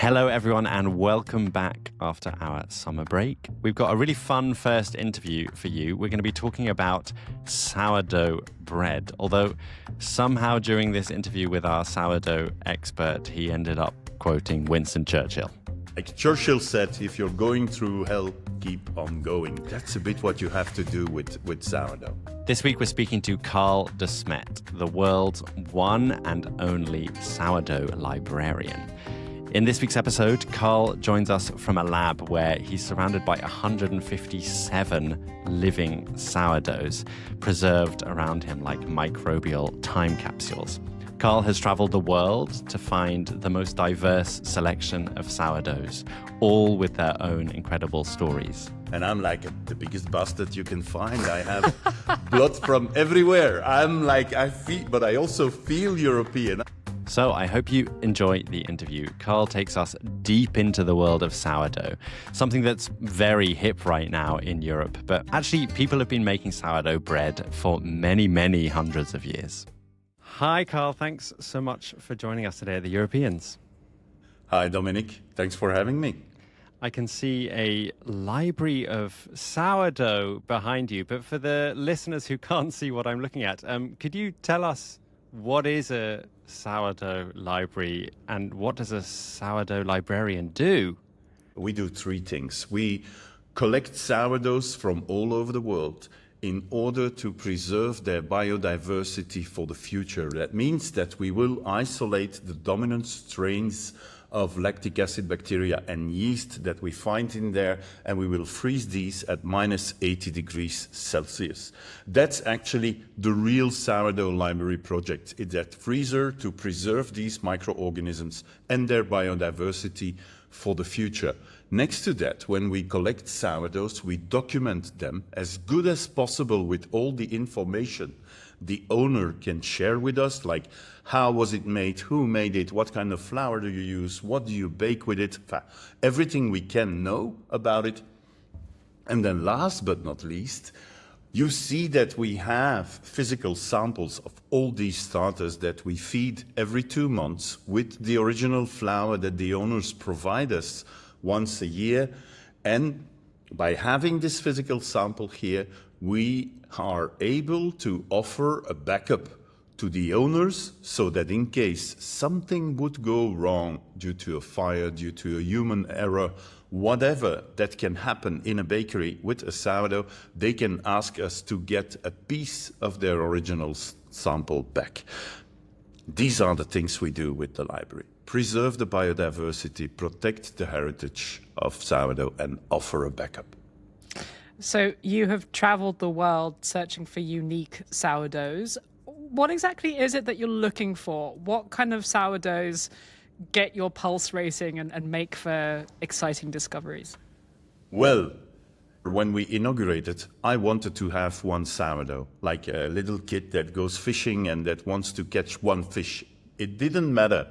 Hello, everyone, and welcome back after our summer break. We've got a really fun first interview for you. We're going to be talking about sourdough bread, although somehow during this interview with our sourdough expert, he ended up quoting Winston Churchill. Like Churchill said, if you're going through hell, keep on going. That's a bit what you have to do with sourdough. This week we're speaking to Karl De Smedt, the world's one and only sourdough librarian. In this week's episode, Karl joins us from a lab where he's surrounded by 157 living sourdoughs preserved around him like microbial time capsules. Karl has traveled the world to find the most diverse selection of sourdoughs, all with their own incredible stories. And I'm like the biggest bastard you can find. I have blood from everywhere. I feel, but I also feel European. So I hope you enjoy the interview. Karl takes us deep into the world of sourdough, something that's very hip right now in Europe. But actually, people have been making sourdough bread for many, many hundreds of years. Hi, Karl. Thanks so much for joining us today at the Europeans. Hi, Dominic. Thanks for having me. I can see a library of sourdough behind you, but for the listeners who can't see what I'm looking at, could you tell us what is a sourdough library and what does a sourdough librarian do? We do three things. We collect sourdoughs from all over the world in order to preserve their biodiversity for the future. That means that we will isolate the dominant strains of lactic acid bacteria and yeast that we find in there, and we will freeze these at minus 80 degrees Celsius. That's actually the real sourdough library project. It's that freezer to preserve these microorganisms and their biodiversity for the future. Next to that, when we collect sourdoughs, we document them as good as possible with all the information the owner can share with us, like how was it made, who made it, what kind of flour do you use, what do you bake with it, everything we can know about it. And then last but not least, you see that we have physical samples of all these starters that we feed every 2 months with the original flour that the owners provide us once a year. And by having this physical sample here, we are able to offer a backup to the owners so that in case something would go wrong due to a fire, due to a human error, whatever that can happen in a bakery with a sourdough, they can ask us to get a piece of their original sample back. These are the things we do with the library. Preserve the biodiversity, protect the heritage of sourdough, and offer a backup. So you have traveled the world searching for unique sourdoughs. What exactly is it that you're looking for? What kind of sourdoughs get your pulse racing and make for exciting discoveries? Well, when we inaugurated, I wanted to have one sourdough, like a little kid that goes fishing and that wants to catch one fish. It didn't matter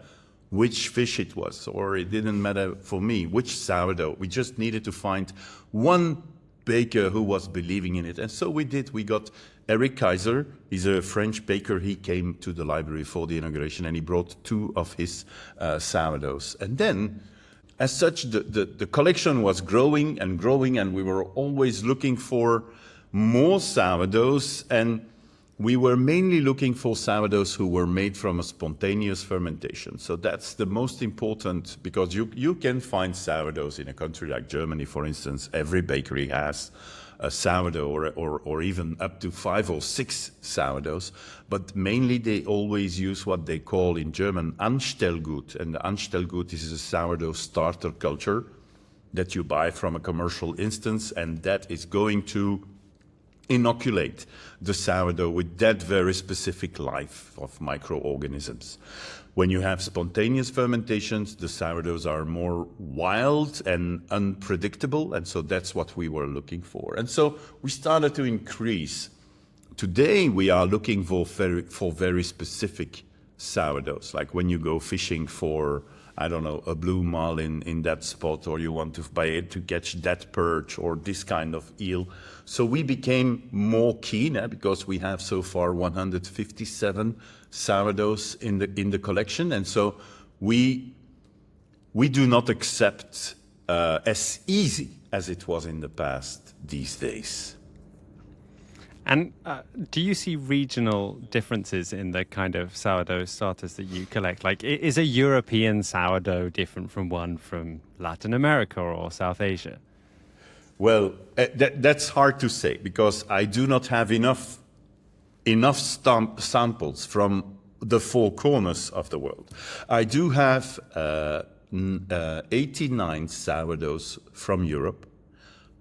which fish it was, or it didn't matter for me which sourdough. We just needed to find one baker who was believing in it. And so we did. We got Eric Kaiser. He's a French baker. He came to the library for the inauguration and he brought 2 of his sourdoughs. And then, as such, the collection was growing, and we were always looking for more sourdoughs. And we were mainly looking for sourdoughs who were made from a spontaneous fermentation. So that's the most important, because you can find sourdoughs in a country like Germany, for instance. Every bakery has a sourdough or even up to 5 or 6 sourdoughs. But mainly they always use what they call in German Anstellgut. And the Anstellgut is a sourdough starter culture that you buy from a commercial instance, and that is going to inoculate the sourdough with that very specific life of microorganisms. When you have spontaneous fermentations, the sourdoughs are more wild and unpredictable, and so that's what we were looking for. And so we started to increase. Today we are looking for very specific sourdoughs, like when you go fishing for, I don't know, a blue marlin in that spot, or you want to buy it to catch that perch or this kind of eel. So we became more keen because we have so far 157 sourdoughs in the collection, and so we we do not accept as easy as it was in the past these days. And do you see regional differences in the kind of sourdough starters that you collect? Like, is a European sourdough different from one from Latin America or South Asia? Well, that's hard to say because I do not have enough samples from the four corners of the world. I do have 89 sourdoughs from Europe,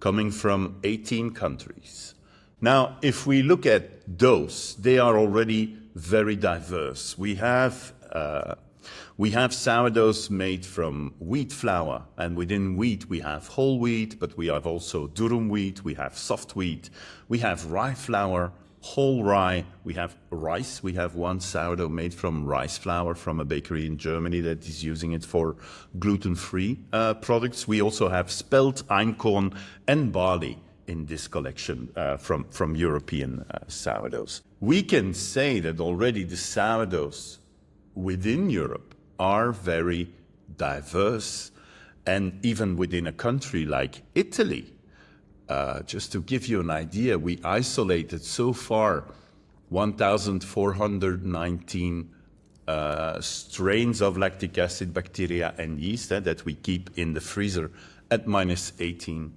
coming from 18 countries. Now, if we look at those, they are already very diverse. We have sourdoughs made from wheat flour, and within wheat we have whole wheat, but we have also durum wheat, we have soft wheat, we have rye flour, whole rye, we have rice. We have one sourdough made from rice flour from a bakery in Germany that is using it for gluten-free products. We also have spelt, einkorn, and barley in this collection from European sourdoughs. We can say that already the sourdoughs within Europe are very diverse, and even within a country like Italy, just to give you an idea, we isolated so far 1,419 strains of lactic acid bacteria and yeast that we keep in the freezer at minus 80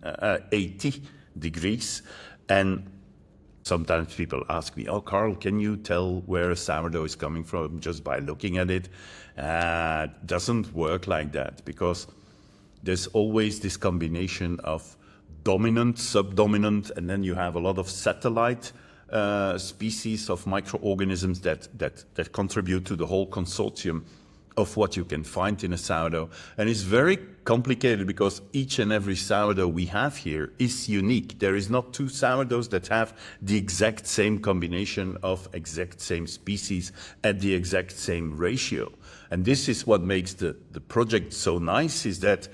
degrees. And sometimes people ask me, oh, Karl, can you tell where a sourdough is coming from just by looking at it? It doesn't work like that because there's always this combination of dominant, subdominant, and then you have a lot of satellite species of microorganisms that contribute to the whole consortium of what you can find in a sourdough. And it's very complicated because each and every sourdough we have here is unique. There is not two sourdoughs that have the exact same combination of exact same species at the exact same ratio. And this is what makes the project so nice, is that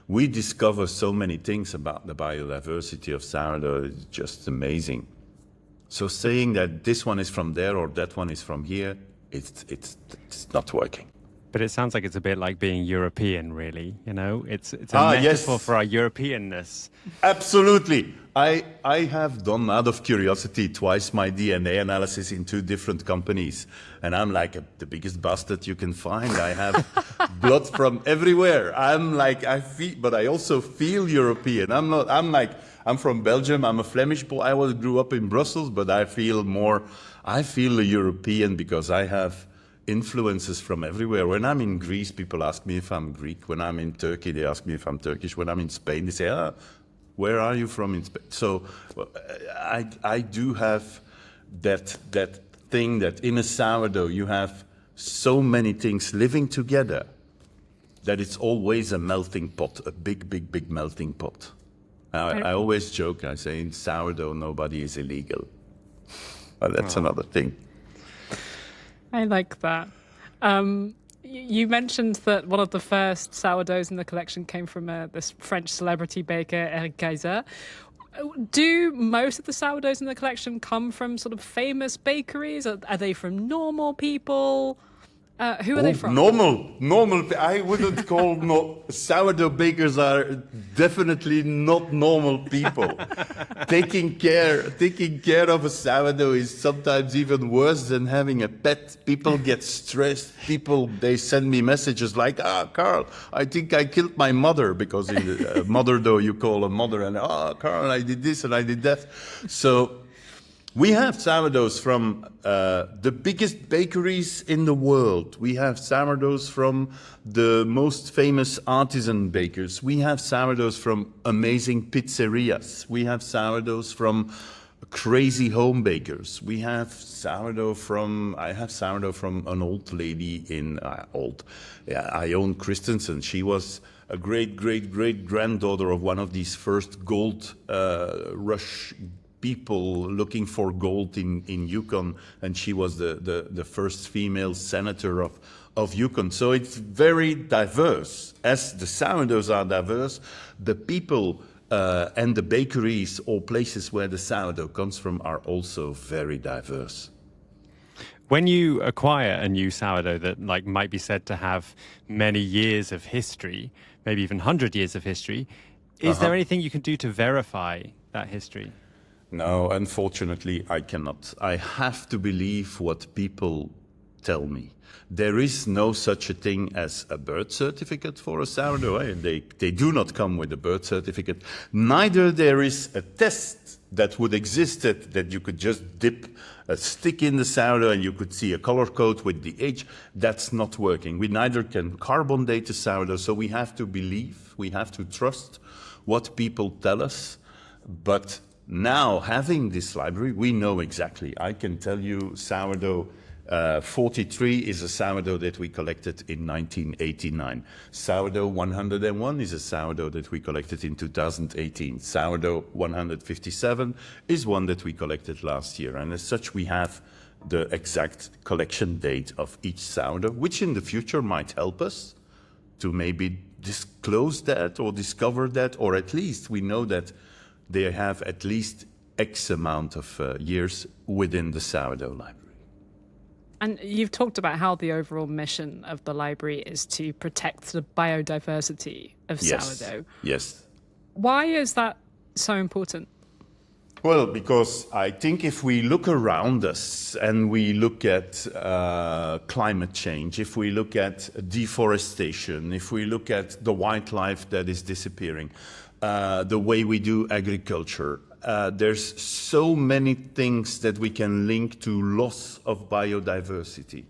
we discover so many things about the biodiversity of sourdough. It's just amazing. So saying that this one is from there or that one is from here, it's not working. But it sounds like it's a bit like being European, really. You know, it's a metaphor for our Europeanness. Absolutely. I have done, out of curiosity, twice my DNA analysis in two different companies. And I'm like the biggest bastard you can find. I have blood from everywhere. But I also feel European. I'm from Belgium. I'm a Flemish boy. I grew up in Brussels, but I feel a European because I have influences from everywhere. When I'm in Greece, people ask me if I'm Greek. When I'm in Turkey, they ask me if I'm Turkish. When I'm in Spain, they say, where are you from in Spain? So I do have that thing that in a sourdough you have so many things living together that it's always a melting pot, a big, big, big melting pot. I always joke, I say in sourdough nobody is illegal. But that's another thing. I like that. You mentioned that one of the first sourdoughs in the collection came from this French celebrity baker, Eric Kaiser. Do most of the sourdoughs in the collection come from sort of famous bakeries? Are they from normal people? Who are they from? Normal. I wouldn't call sourdough bakers are definitely not normal people. Taking care of a sourdough is sometimes even worse than having a pet. People get stressed. They send me messages like, Karl, I think I killed my mother, because in the mother dough you call a mother, and Karl, I did this and I did that. So we have sourdoughs from the biggest bakeries in the world. We have sourdoughs from the most famous artisan bakers. We have sourdoughs from amazing pizzerias. We have sourdoughs from crazy home bakers. We have sourdough from an old lady in Ione Christensen. She was a great-great-great-granddaughter of one of these first gold rush people looking for gold in Yukon, and she was the first female senator of Yukon. So it's very diverse. As the sourdoughs are diverse, the people and the bakeries or places where the sourdough comes from are also very diverse. When you acquire a new sourdough that like might be said to have many years of history, maybe even 100 years of history, is there anything you can do to verify that history? No, unfortunately, I cannot. I have to believe what people tell me. There is no such a thing as a birth certificate for a sourdough. They do not come with a birth certificate. Neither there is a test that would exist that you could just dip a stick in the sourdough and you could see a color code with the age. That's not working. We neither can carbon date a sourdough, so we have to believe, we have to trust what people tell us. But now, having this library, we know exactly. I can tell you sourdough 43 is a sourdough that we collected in 1989. Sourdough 101 is a sourdough that we collected in 2018. Sourdough 157 is one that we collected last year. And as such, we have the exact collection date of each sourdough, which in the future might help us to maybe disclose that or discover that, or at least we know that they have at least X amount of years within the sourdough library. And you've talked about how the overall mission of the library is to protect the biodiversity of sourdough. Yes. Why is that so important? Well, because I think if we look around us and we look at climate change, if we look at deforestation, if we look at the wildlife that is disappearing, the way we do agriculture, there's so many things that we can link to loss of biodiversity,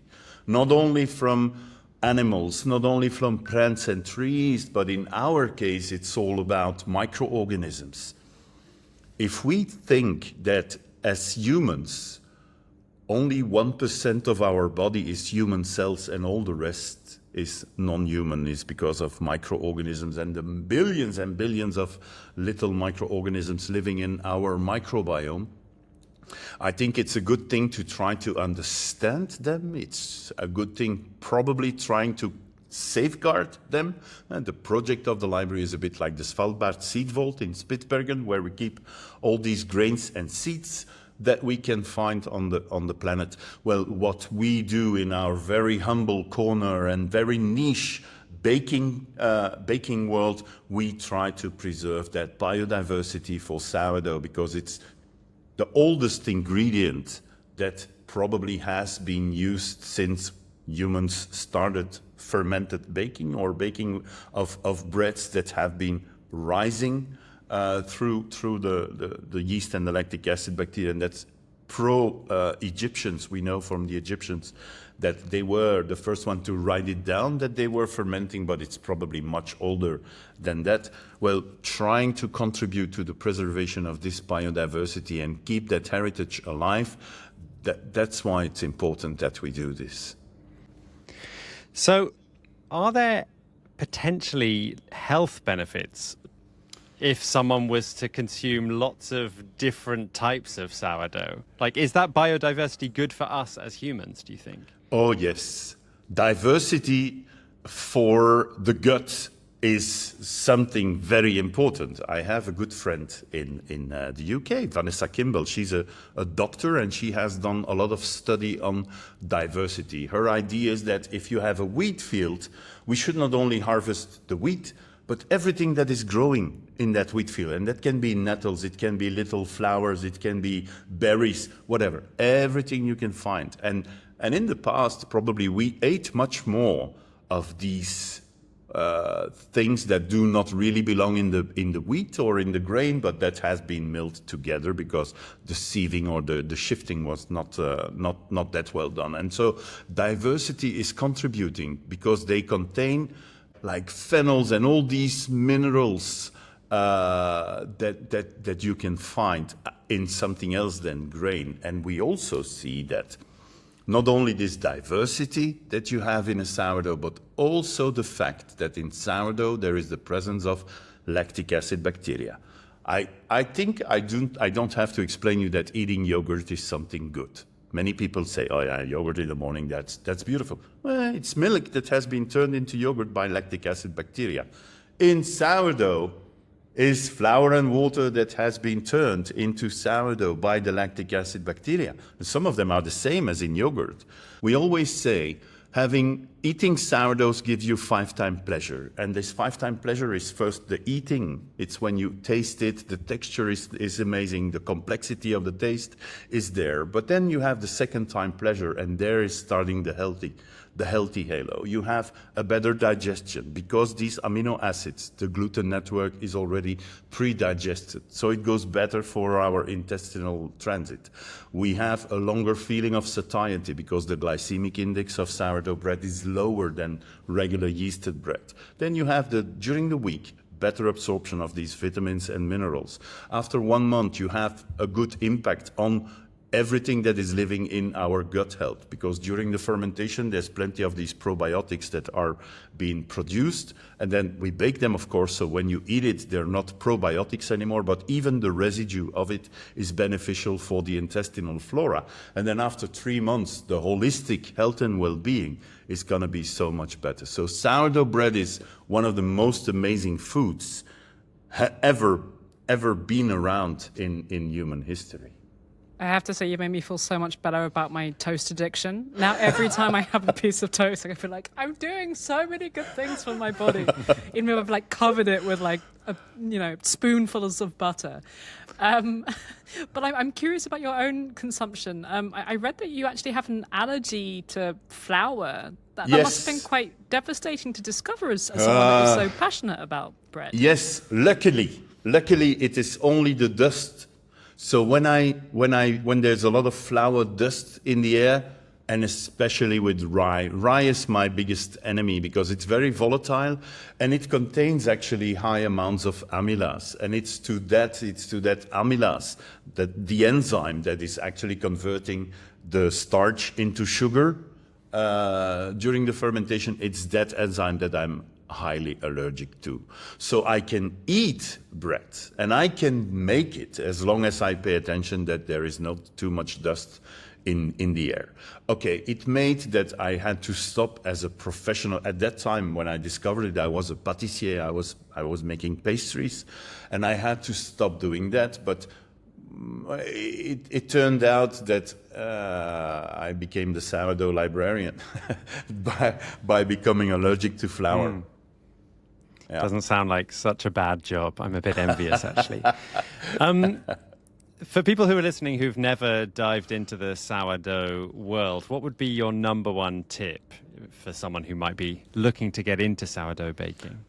not only from animals, not only from plants and trees, but in our case, it's all about microorganisms. If we think that as humans, only 1% of our body is human cells and all the rest is non-human, is because of microorganisms and the billions and billions of little microorganisms living in our microbiome, I think it's a good thing to try to understand them. It's a good thing probably trying to safeguard them. And the project of the library is a bit like the Svalbard seed vault in Spitsbergen, where we keep all these grains and seeds that we can find on the planet. Well, what we do in our very humble corner and very niche baking world, we try to preserve that biodiversity for sourdough because it's the oldest ingredient that probably has been used since humans started fermented baking or baking of breads that have been rising through the yeast and the lactic acid bacteria, and that's pro-Egyptians. We know from the Egyptians that they were the first one to write it down that they were fermenting, but it's probably much older than that. Well, trying to contribute to the preservation of this biodiversity and keep that heritage alive, that's why it's important that we do this. So, are there potentially health benefits if someone was to consume lots of different types of sourdough? Like, is that biodiversity good for us as humans, do you think? Oh, yes. Diversity for the gut is something very important. I have a good friend in the UK, Vanessa Kimball. She's a doctor and she has done a lot of study on diversity. Her idea is that if you have a wheat field, we should not only harvest the wheat, but everything that is growing in that wheat field. And that can be nettles, it can be little flowers, it can be berries, whatever. Everything you can find. And in the past, probably we ate much more of these things that do not really belong in the wheat or in the grain, but that has been milled together because the sieving or the shifting was not that well done. And so diversity is contributing because they contain like phenols and all these minerals that you can find in something else than grain. And we also see that not only this diversity that you have in a sourdough, but also the fact that in sourdough there is the presence of lactic acid bacteria. I think I don't have to explain you that eating yogurt is something good. Many people say, oh yeah, yogurt in the morning, that's beautiful. Well, it's milk that has been turned into yogurt by lactic acid bacteria. In sourdough, is flour and water that has been turned into sourdough by the lactic acid bacteria. And some of them are the same as in yogurt. We always say eating sourdoughs gives you 5-time pleasure. And this 5-time pleasure is first the eating. It's when you taste it, the texture is amazing, the complexity of the taste is there. But then you have the 2nd-time pleasure, and there is starting the healthy halo. You have a better digestion because these amino acids, the gluten network, is already pre-digested. So it goes better for our intestinal transit. We have a longer feeling of satiety because the glycemic index of sourdough bread is lower than regular yeasted bread. Then you have during the week, better absorption of these vitamins and minerals. After 1 month, you have a good impact on everything that is living in our gut health, because during the fermentation, there's plenty of these probiotics that are being produced, and then we bake them, of course, so when you eat it, they're not probiotics anymore, but even the residue of it is beneficial for the intestinal flora. And then after 3 months, the holistic health and well-being is gonna be so much better. So sourdough bread is one of the most amazing foods ever been around in human history. I have to say, you made me feel so much better about my toast addiction. Now, every time I have a piece of toast, I feel like I'm doing so many good things for my body. Even though I've like covered it with like spoonfuls of butter. But I'm curious about your own consumption. I read that you actually have an allergy to flour. That must have been quite devastating to discover as someone that is so passionate about bread. Yes, luckily it is only the dust. So when there's a lot of flour dust in the air, and especially with rye is my biggest enemy because it's very volatile and it contains actually high amounts of amylase. And it's to that amylase, that the enzyme that is actually converting the starch into sugar during the fermentation. It's that enzyme that I'm highly allergic to. So I can eat bread and I can make it as long as I pay attention that there is not too much dust in the air. Okay, it made that I had to stop as a professional. At that time when I discovered it, I was a pâtissier, I was making pastries, and I had to stop doing that, but it turned out that I became the sourdough librarian by becoming allergic to flour. Yeah. Doesn't sound like such a bad job. I'm a bit envious, actually. For people who are listening who've never dived into the sourdough world, what would be your number one tip for someone who might be looking to get into sourdough baking?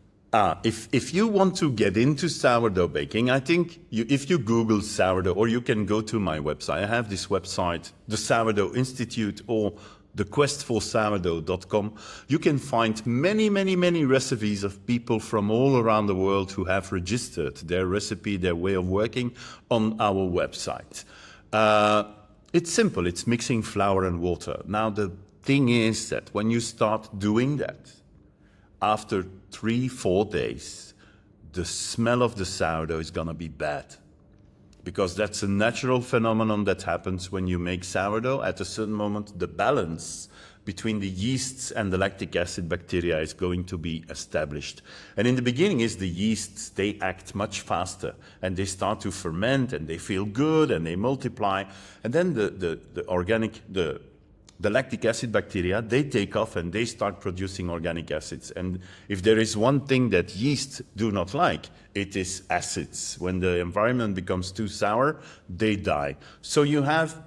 If you want to get into sourdough baking, I think if you Google sourdough, or you can go to my website. I have this website, the Sourdough Institute, or thequestforsourdough.com. You can find many, many, many recipes of people from all around the world who have registered their recipe, their way of working on our website. It's simple. It's mixing flour and water. Now, the thing is that when you start doing that, after 3-4 days, the smell of the sourdough is going to be bad. Because that's a natural phenomenon that happens when you make sourdough. At a certain moment, the balance between the yeasts and the lactic acid bacteria is going to be established. And in the beginning is the yeasts, they act much faster and they start to ferment and they feel good and they multiply. And then the lactic acid bacteria, they take off and they start producing organic acids. And if there is one thing that yeast do not like, it is acids. When the environment becomes too sour, they die. So you have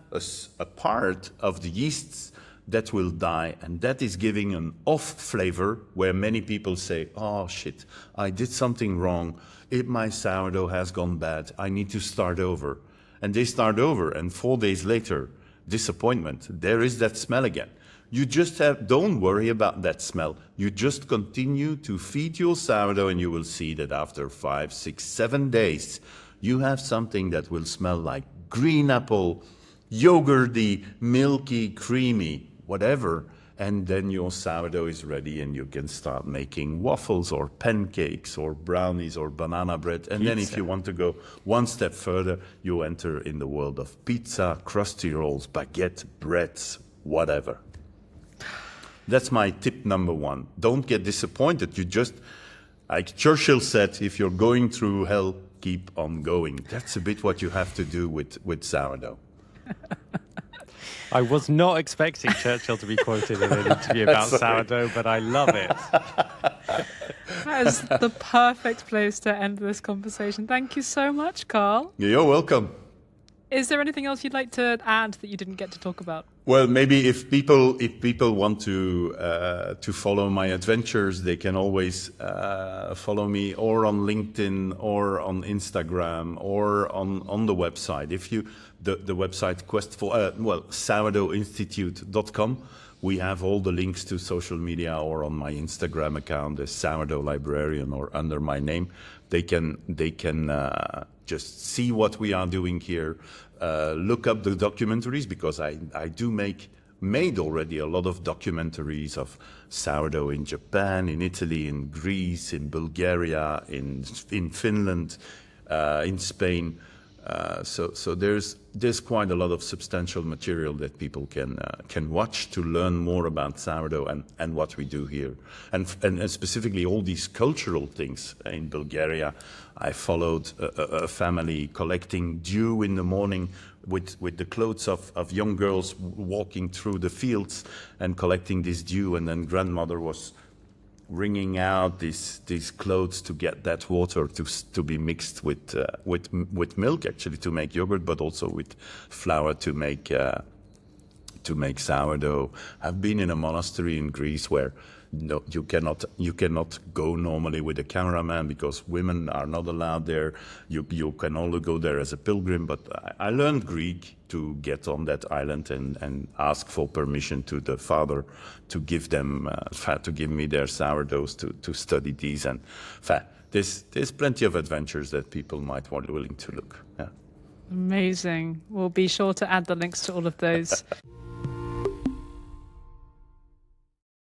a part of the yeasts that will die, and that is giving an off flavor where many people say, oh shit, I did something wrong. My sourdough has gone bad. I need to start over. And they start over, and 4 days later, disappointment, there is that smell again. You just don't worry about that smell. You just continue to feed your sourdough and you will see that after 5, 6, 7 days, you have something that will smell like green apple, yogurty, milky, creamy, whatever. And then your sourdough is ready and you can start making waffles or pancakes or brownies or banana bread. And then if you want to go one step further, you enter in the world of pizza, crusty rolls, baguette, breads, whatever. That's my tip number one. Don't get disappointed. You just Like Churchill said, if you're going through hell, keep on going. That's a bit what you have to do with sourdough. I was not expecting Churchill to be quoted in an interview about sourdough, but I love it. That is the perfect place to end this conversation. Thank you so much, Karl. You're welcome. Is there anything else you'd like to add that you didn't get to talk about? Well, maybe if people want to follow my adventures, they can always follow me or on LinkedIn or on Instagram or on the website. If you the website sourdoughinstitute.com, we have all the links to social media, or on my Instagram account, the Sourdough Librarian, or under my name. They can just see what we are doing here. Look up the documentaries, because I made already a lot of documentaries of sourdough in Japan, in Italy, in Greece, in Bulgaria, in Finland, in Spain. So there's quite a lot of substantial material that people can watch to learn more about sourdough and what we do here, and specifically all these cultural things. In Bulgaria, I followed a family collecting dew in the morning with the clothes of young girls walking through the fields and collecting this dew, and then grandmother was wringing out these clothes to get that water to be mixed with milk, actually, to make yogurt, but also with flour to make sourdough. I've been in a monastery in Greece where you cannot go normally with a cameraman, because women are not allowed there. You can only go there as a pilgrim. But I learned Greek to get on that island and ask for permission to the father to give me their sourdoughs to study these. And there's plenty of adventures that people might want willing to look. Yeah. Amazing. We'll be sure to add the links to all of those.